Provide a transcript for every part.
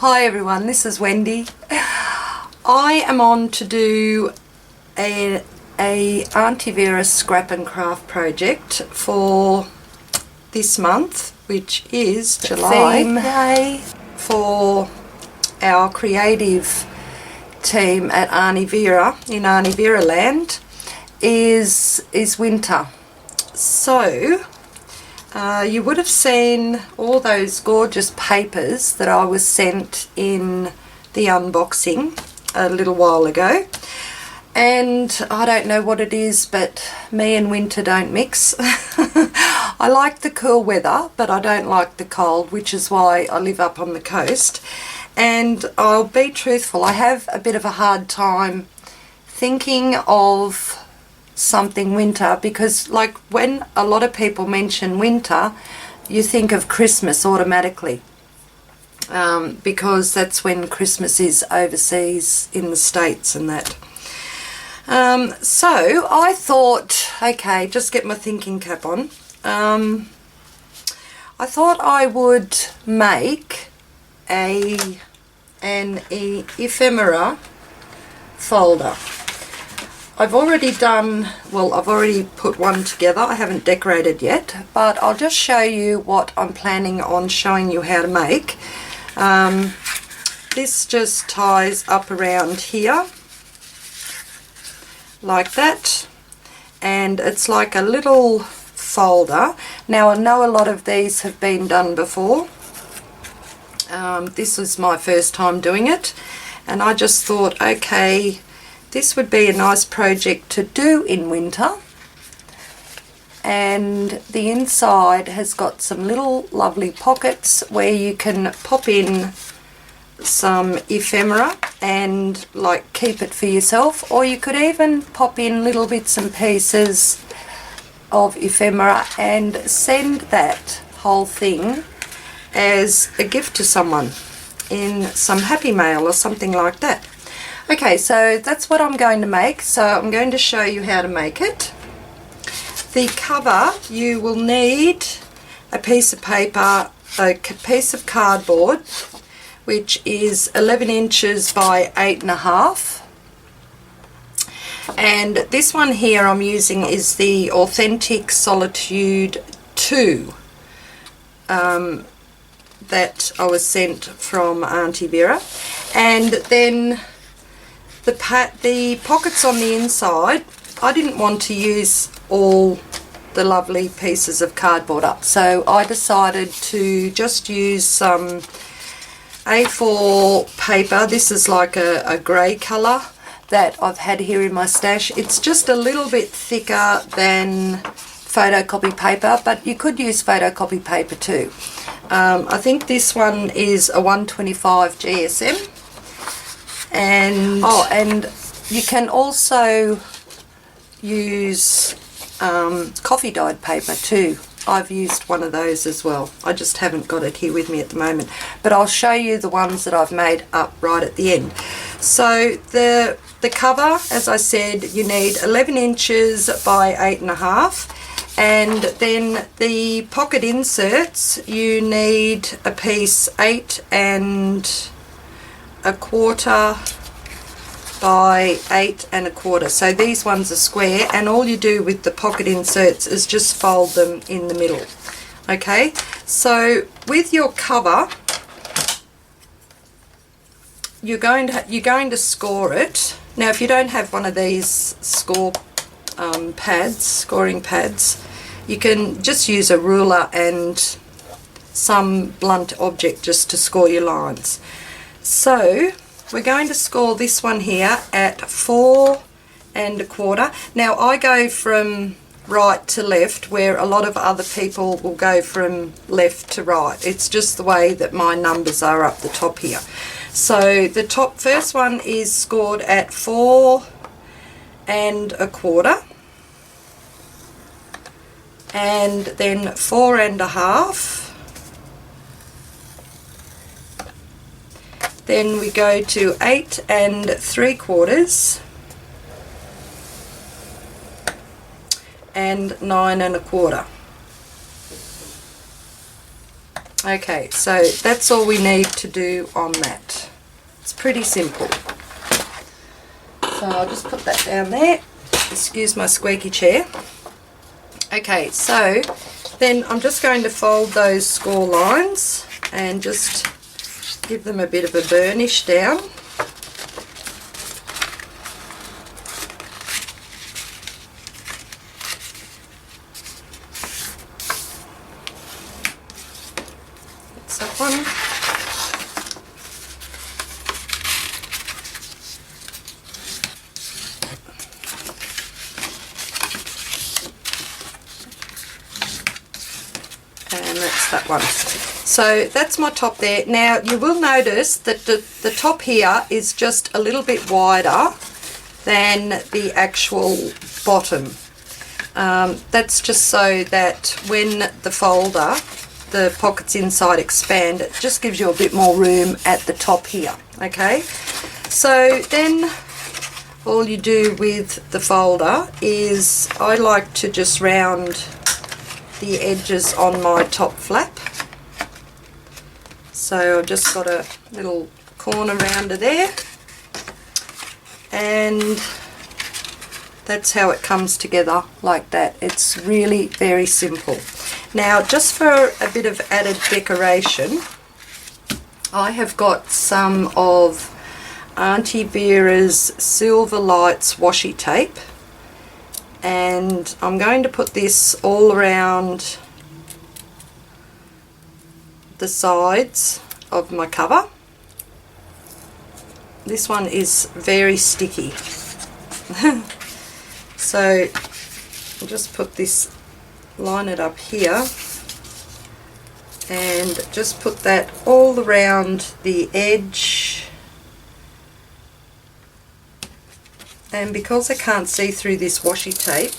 Hi everyone, this is Wendy. I am on to do a Auntie Vera scrap and craft project for this month, which is July. Theme. Yay! For our creative team at Auntie Vera, in Auntie Vera land, is winter. So you would have seen all those gorgeous papers that I was sent in the unboxing a little while ago, and I don't know what it is, but me and winter don't mix. I like the cool weather, but I don't like the cold, which is why I live up on the coast. And I'll be truthful, I have a bit of a hard time thinking of something winter, because like when a lot of people mention winter, you think of Christmas automatically, because that's when Christmas is overseas in the States and that. So I thought, okay, just get my thinking cap on. I thought I would make an ephemera folder. I've already put one together. I haven't decorated yet, but I'll just show you what I'm planning on showing you how to make. This just ties up around here like that, and it's like a little folder. Now I know a lot of these have been done before. This is my first time doing it, and I just thought, okay, this would be a nice project to do in winter. And the inside has got some little lovely pockets where you can pop in some ephemera and like keep it for yourself, or you could even pop in little bits and pieces of ephemera and send that whole thing as a gift to someone in some happy mail or something like that. Okay, so that's what I'm going to make. So I'm going to show you how to make it. The cover, you will need a piece of paper, a piece of cardboard, which is 11 inches by 8.5. And this one here I'm using is the Authentic Solitude 2 that I was sent from Auntie Vera. And then the pockets on the inside, I didn't want to use all the lovely pieces of cardboard up, so I decided to just use some A4 paper. This is like a grey colour that I've had here in my stash. It's just a little bit thicker than photocopy paper, but you could use photocopy paper too. I think this one is a 125 GSM. And you can also use coffee dyed paper too. I've used one of those as well. I just haven't got it here with me at the moment, but I'll show you the ones that I've made up right at the end. So the cover, as I said, you need 11 inches by 8.5, and then the pocket inserts, you need a piece 8 1/4 by 8 1/4. So these ones are square, and all you do with the pocket inserts is just fold them in the middle. Okay, so with your cover, you're going to score it. Now if you don't have one of these scoring pads, you can just use a ruler and some blunt object just to score your lines. So we're going to score this one here at 4 1/4. Now I go from right to left, where a lot of other people will go from left to right. It's just the way that my numbers are up the top here. So the first one is scored at 4 1/4, and then 4 1/2. Then we go to 8 3/4 and 9 1/4. Okay, so that's all we need to do on that. It's pretty simple. So I'll just put that down there. Excuse my squeaky chair. Okay, so then I'm just going to fold those score lines and just give them a bit of a burnish down. That's that one. And that's that one. So that's my top there. Now you will notice that the top here is just a little bit wider than the actual bottom. That's just so that when the folder, the pockets inside expand, it just gives you a bit more room at the top here. Okay, so then all you do with the folder is I like to just round the edges on my top flap. So I've just got a little corner rounder there, and that's how it comes together like that. It's really very simple. Now just for a bit of added decoration, I have got some of Auntie Vera's Silver Lights washi tape, and I'm going to put this all around the sides of my cover. This one is very sticky. So I'll just put this, line it up here, and just put that all around the edge. And because I can't see through this washi tape,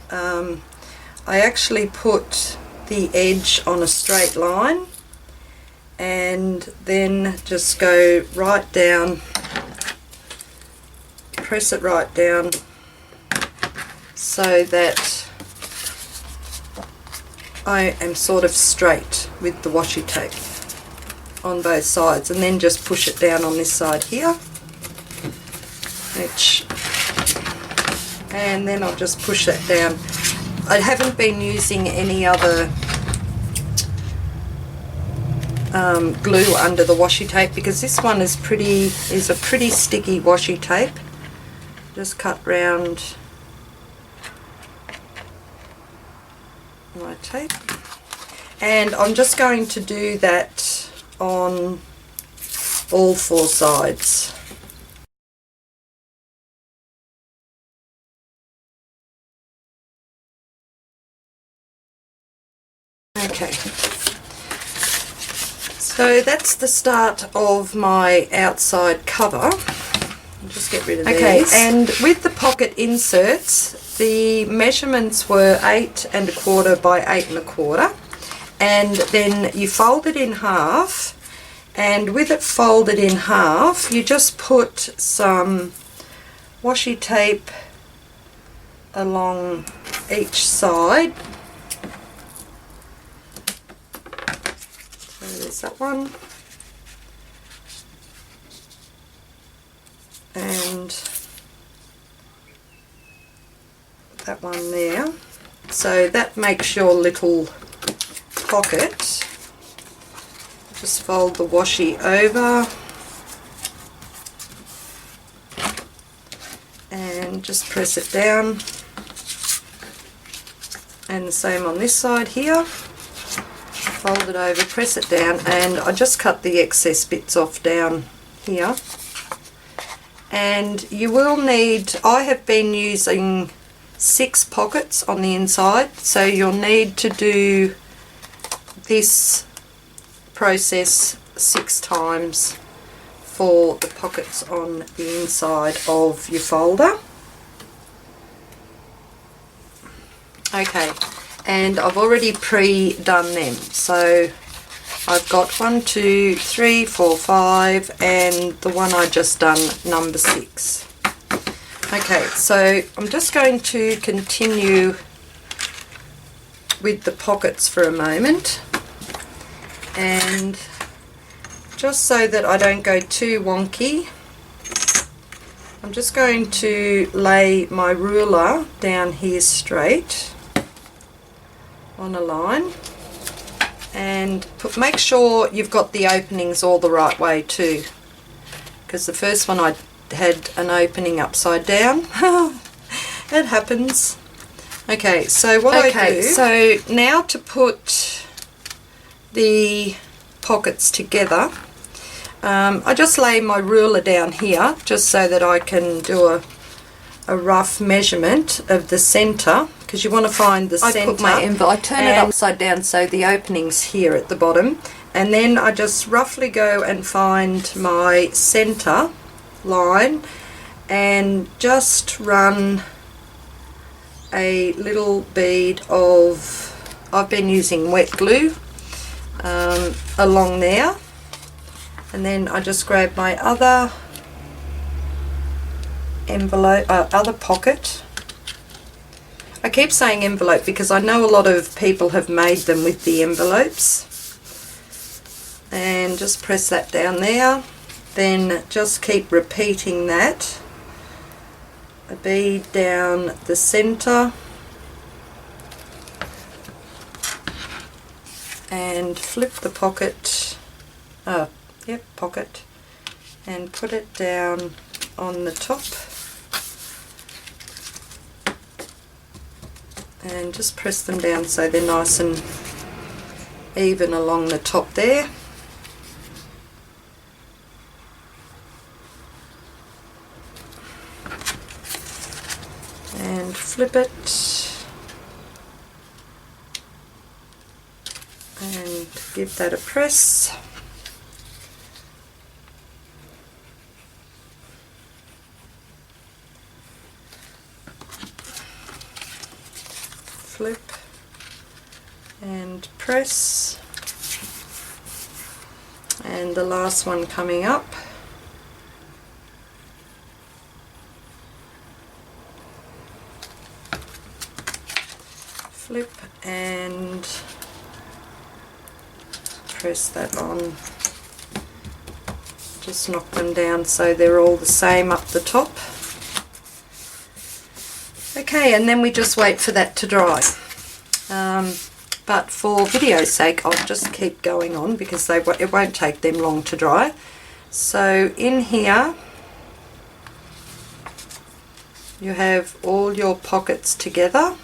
I actually put the edge on a straight line and then just go right down, press it right down so that I am sort of straight with the washi tape on both sides, and then just push it down on this side here, and then I'll just push that down. I haven't been using any other glue under the washi tape because this one is a pretty sticky washi tape. Just cut round my tape, and I'm just going to do that on all four sides. Okay, so that's the start of my outside cover. I'll just get rid of these. Okay, and with the pocket inserts, the measurements were 8 1/4 by 8 1/4, and then you fold it in half, and with it folded in half you just put some washi tape along each side. So there's that one, and that one there. So that makes your little pocket. Just fold the washi over and just press it down, and the same on this side here. Fold it over, press it down, and I just cut the excess bits off down here. And you will need, I have been using 6 pockets on the inside, so you'll need to do this process 6 times for the pockets on the inside of your folder. Okay, and I've already pre-done them, so I've got 1, 2, 3, 4, 5, and the one I just done, number 6. Okay, so I'm just going to continue with the pockets for a moment, And just so that I don't go too wonky, I'm just going to lay my ruler down here straight on a line, and make sure you've got the openings all the right way too, because the first one I had an opening upside down. It happens. Okay, so what I do, so now to put the pockets together, I just lay my ruler down here just so that I can do a rough measurement of the centre, because you want to find the centre. I put my envelope, I turn it upside down so the opening's here at the bottom, and then I just roughly go and find my centre line and just run a little bead of, I've been using wet glue along there, and then I just grab my other envelope, other pocket. I keep saying envelope because I know a lot of people have made them with the envelopes, and just press that down there. Then just keep repeating that, a bead down the centre, and flip the pocket, pocket, and put it down on the top, and just press them down so they're nice and even along the top there. And flip it and give that a press. Flip and press, and the last one coming up. Flip and press that on. Just knock them down so they're all the same up the top. Okay, and then we just wait for that to dry. But for video's sake, I'll just keep going on because it won't take them long to dry. So in here, you have all your pockets together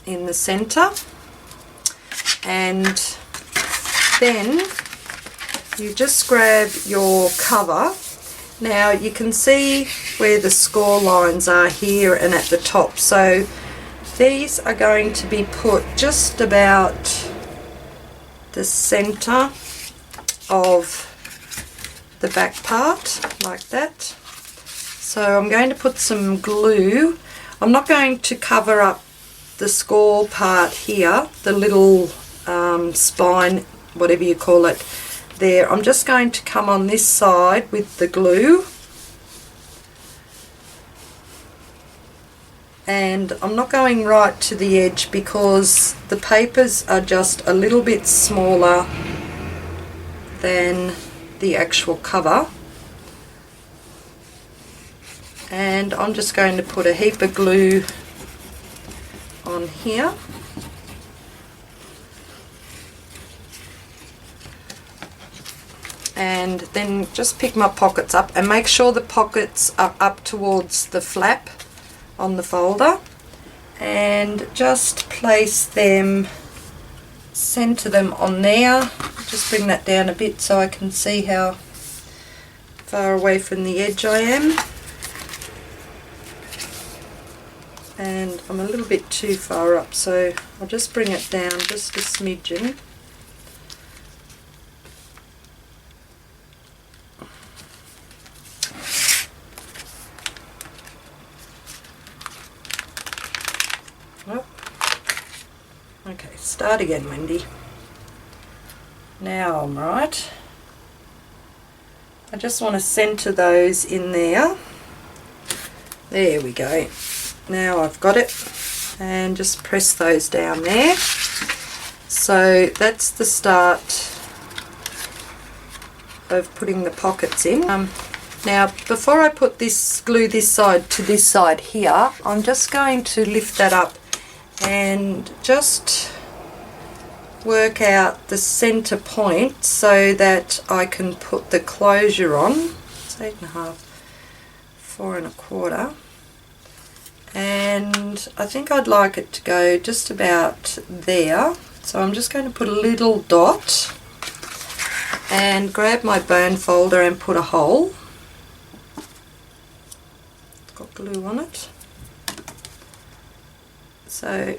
in the centre, and then you just grab your cover. Now you can see where the score lines are here and at the top, so these are going to be put just about the centre of the back part, like that. So I'm going to put some glue. I'm not going to cover up the score part here, the little spine, whatever you call it there. I'm just going to come on this side with the glue, and I'm not going right to the edge because the papers are just a little bit smaller than the actual cover, and I'm just going to put a heap of glue on here. And then just pick my pockets up and make sure the pockets are up towards the flap on the folder, and just place them, center them on there. Just bring that down a bit so I can see how far away from the edge I am. And I'm a little bit too far up, so I'll just bring it down just a smidgen. Okay, start again, Wendy. Now I'm right. I just want to centre those in there. There we go. Now I've got it, and just press those down there. So that's the start of putting the pockets in. Now before I put this, glue this side to this side here, I'm just going to lift that up and just work out the center point so that I can put the closure on. It's 8.5, 4.25, and I think I'd like it to go just about there. So I'm just going to put a little dot and grab my bone folder and put a hole. It's got glue on it. So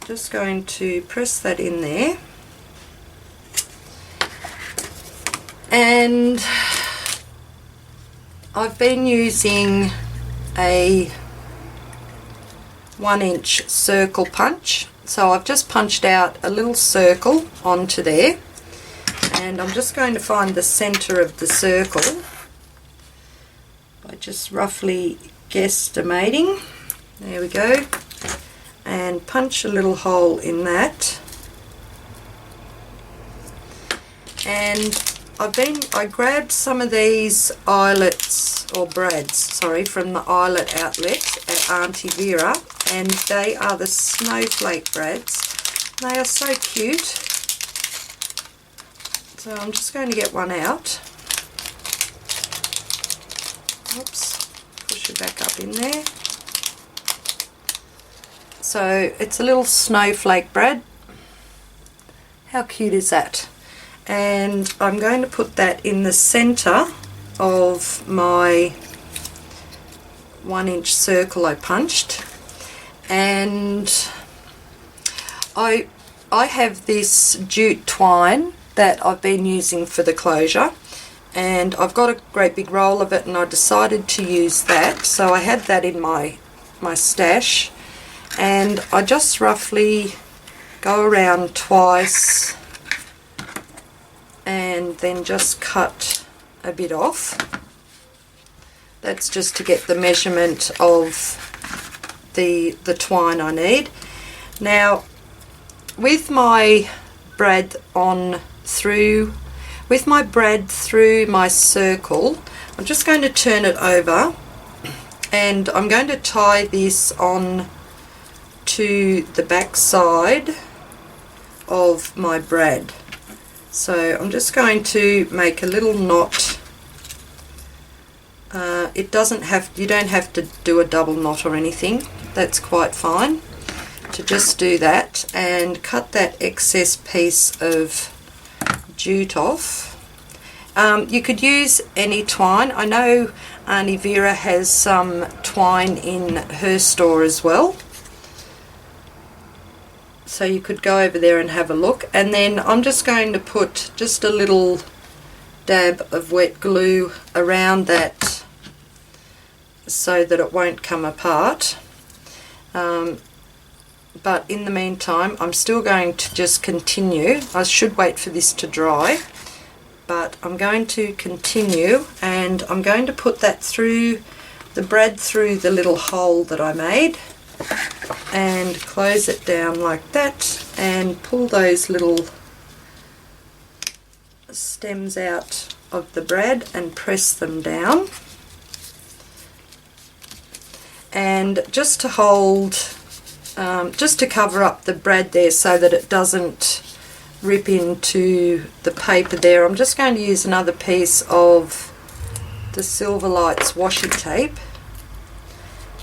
just going to press that in there, and I've been using a 1-inch circle punch, so I've just punched out a little circle onto there, and I'm just going to find the center of the circle by just roughly guesstimating. There we go. And punch a little hole in that, and I grabbed some of these eyelets, or brads, sorry, from the eyelet outlet at Auntie Vera, and they are the snowflake brads. They are so cute. So I'm just going to get one out. Oops, push it back up in there. So it's a little snowflake brad. How cute is that? And I'm going to put that in the center of my 1-inch circle I punched. And I have this jute twine that I've been using for the closure, and I've got a great big roll of it, and I decided to use that. So I had that in my stash, and I just roughly go around twice and then just cut a bit off. That's just to get the measurement of the twine I need. Now with my brad through my circle, I'm just going to turn it over, and I'm going to tie this on to the back side of my brad. So I'm just going to make a little knot. You don't have to do a double knot or anything. That's quite fine to just do that and cut that excess piece of jute off. You could use any twine. I know Auntie Vera has some twine in her store as well, so you could go over there and have a look. And then I'm just going to put just a little dab of wet glue around that so that it won't come apart. But in the meantime, I'm still going to just continue. I should wait for this to dry, but I'm going to continue, and I'm going to put that through the brad through the little hole that I made, and close it down like that, and pull those little stems out of the brad and press them down. And just to hold, just to cover up the brad there so that it doesn't rip into the paper there, I'm just going to use another piece of the Silver Lights washi tape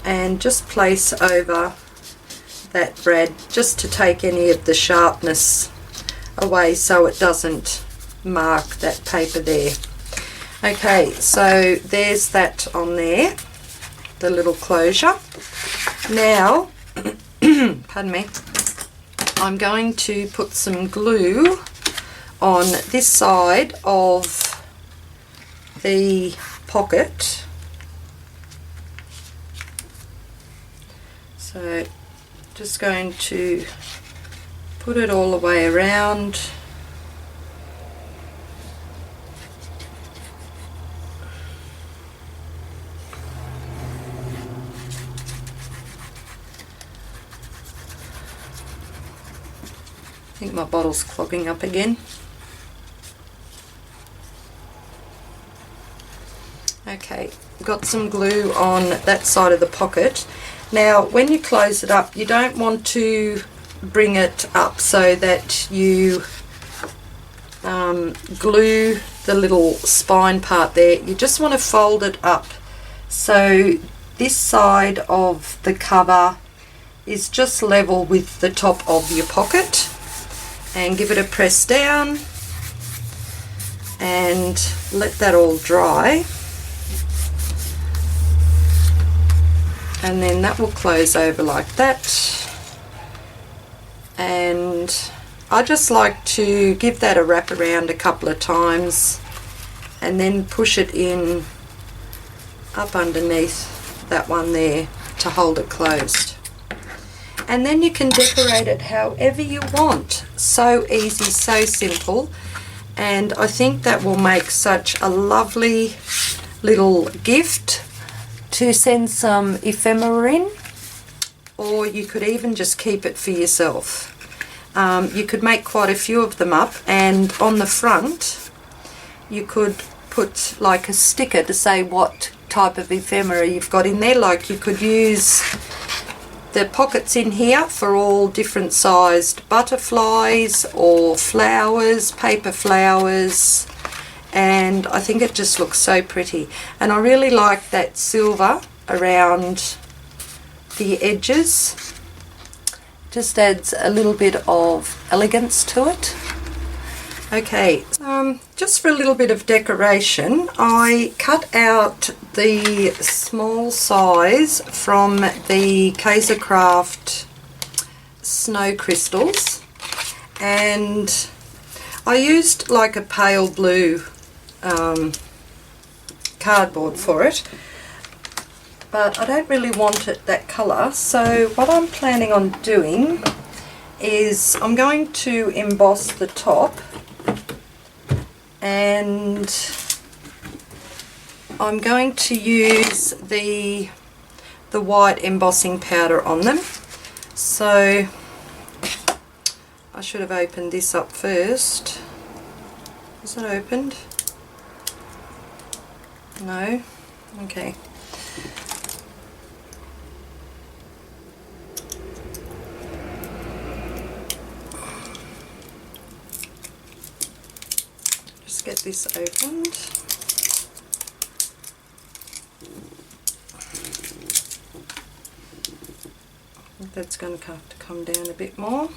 and just place over that brad, just to take any of the sharpness away so it doesn't mark that paper there. Okay, so there's that on there, the little closure. Now pardon me, I'm going to put some glue on this side of the pocket. So just going to put it all the way around. think my bottle's clogging up again. Okay, got some glue on that side of the pocket. Now when you close it up, you don't want to bring it up so that you glue the little spine part there. You just want to fold it up so this side of the cover is just level with the top of your pocket, and give it a press down and let that all dry, and then that will close over like that. And I just like to give that a wrap around a couple of times and then push it in up underneath that one there to hold it closed. And then you can decorate it however you want. So easy, so simple, and I think that will make such a lovely little gift to send some ephemera in, or you could even just keep it for yourself. You could make quite a few of them up, and on the front you could put like a sticker to say what type of ephemera you've got in there. Like you could use the pockets in here for all different sized butterflies or flowers, paper flowers, and I think it just looks so pretty. And I really like that silver around the edges. Just adds a little bit of elegance to it. Okay, just for a little bit of decoration, I cut out the small size from the Kaisercraft snow crystals, and I used like a pale blue cardboard for it, but I don't really want it that colour. So what I'm planning on doing is I'm going to emboss the top, and I'm going to use the white embossing powder on them. So I should have opened this up first. Is it opened? No? Okay. Just get this opened. I think that's going to have to come down a bit more.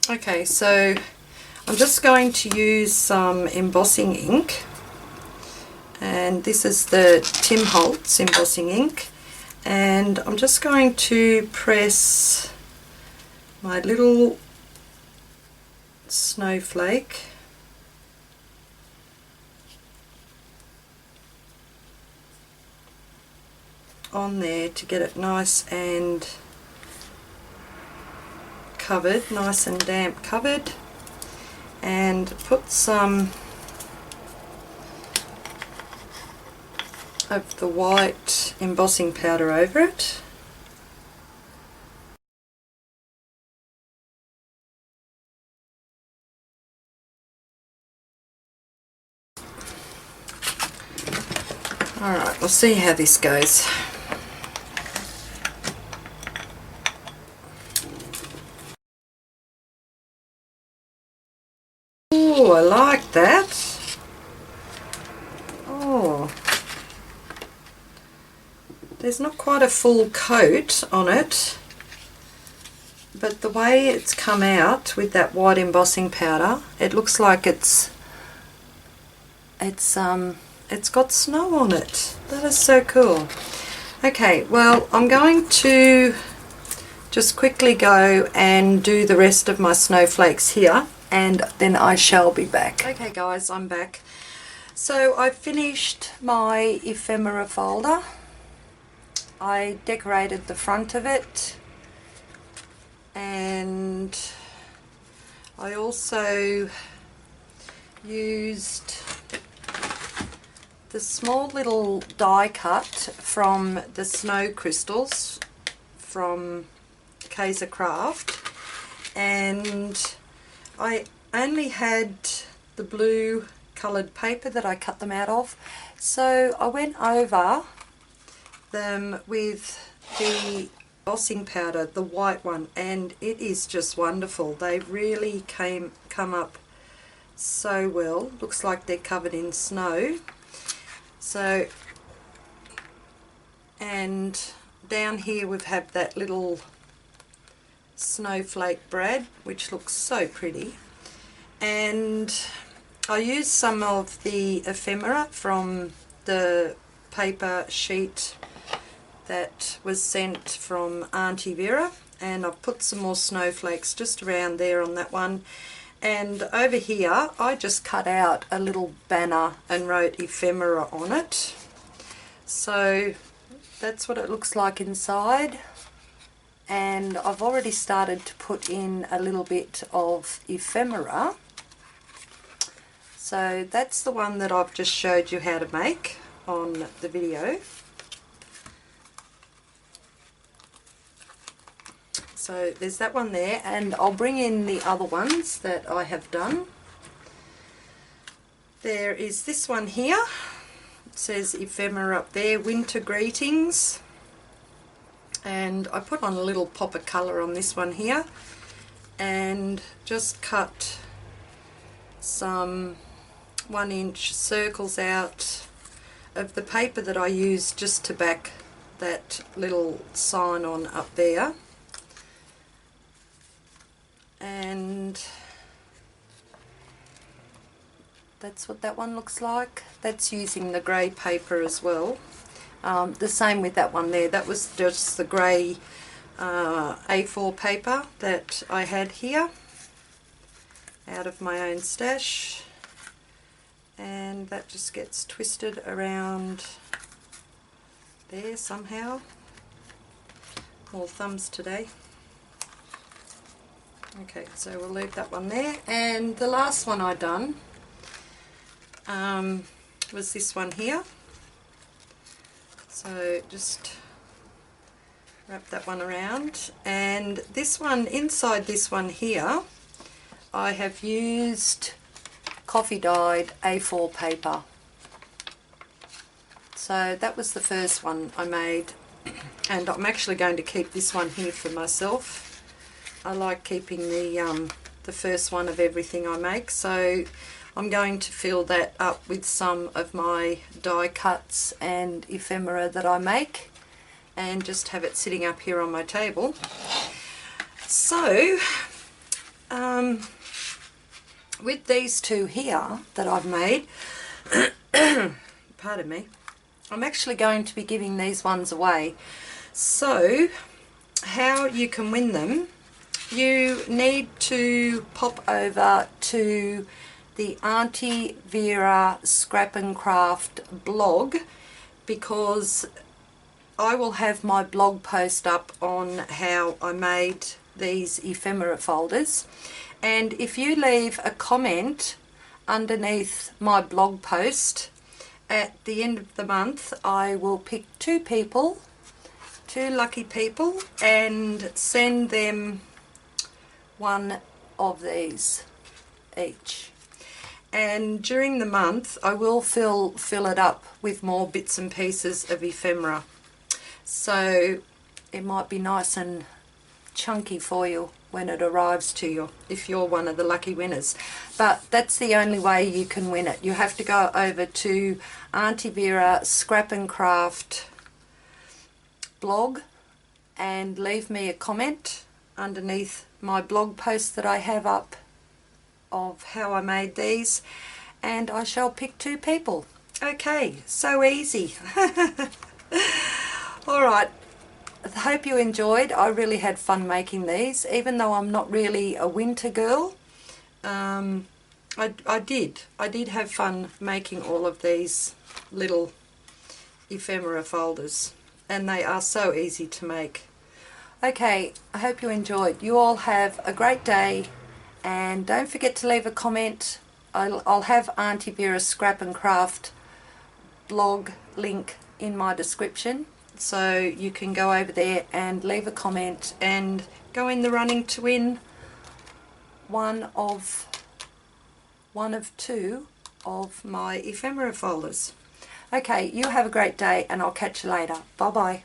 Okay, so I'm just going to use some embossing ink, and this is the Tim Holtz embossing ink, and I'm just going to press my little snowflake on there to get it nice and covered, nice and damp covered, and put some of the white embossing powder over it. Alright, we'll see how this goes. Oh, I like that. Oh, there's not quite a full coat on it, but the way it's come out with that white embossing powder, it looks like it's got snow on it. That is so cool. Okay, well, I'm going to just quickly go and do the rest of my snowflakes here, and then I shall be back. Okay guys, I'm back. So I finished my ephemera folder. I decorated the front of it, and I also used the small little die cut from the snow crystals from Kaiser Craft, and I only had the blue coloured paper that I cut them out of, so I went over them with the embossing powder, the white one, and it is just wonderful. They really come up so well. Looks like they're covered in snow. So, and down here we've had that little snowflake brad, which looks so pretty. And I used some of the ephemera from the paper sheet that was sent from Auntie Vera, and I've put some more snowflakes just around there on that one. And over here I just cut out a little banner and wrote ephemera on it. So that's what it looks like inside, and I've already started to put in a little bit of ephemera. So that's the one that I've just showed you how to make on the video. So there's that one there, and I'll bring in the other ones that I have done. There is this one here. It says ephemera up there, winter greetings. And I put on a little pop of colour on this one here, and just cut some 1-inch circles out of the paper that I used just to back that little sign on up there. And that's what that one looks like. That's using the grey paper as well. The same with that one there. That was just the grey A4 paper that I had here out of my own stash, and that just gets twisted around there somehow. More thumbs today. Okay, so we'll leave that one there. And the last one I done was this one here. So just wrap that one around, and this one, inside this one here, I have used coffee dyed A4 paper. So that was the first one I made, and I'm actually going to keep this one here for myself. I like keeping the first one of everything I make, so I'm going to fill that up with some of my die cuts and ephemera that I make, and just have it sitting up here on my table. So with these two here that I've made, pardon me, I'm actually going to be giving these ones away. So how you can win them: you need to pop over to the Auntie Vera Scrap and Craft blog, because I will have my blog post up on how I made these ephemera folders, and if you leave a comment underneath my blog post at the end of the month, I will pick two lucky people, and send them one of these each. And during the month I will fill it up with more bits and pieces of ephemera, so it might be nice and chunky for you when it arrives to you, if you're one of the lucky winners. But that's the only way you can win it. You have to go over to Auntie Vera Scrap and Craft blog and leave me a comment underneath my blog post that I have up of how I made these, and I shall pick two people. Okay, so easy. Alright, I hope you enjoyed. I really had fun making these, even though I'm not really a winter girl. I did have fun making all of these little ephemera folders, and they are so easy to make. Okay, I hope you enjoyed. You all have a great day, and don't forget to leave a comment. I'll have Auntie Vera Scrap and Craft blog link in my description, so you can go over there and leave a comment and go in the running to win one of two of my ephemera folders. Okay, you have a great day and I'll catch you later. Bye bye.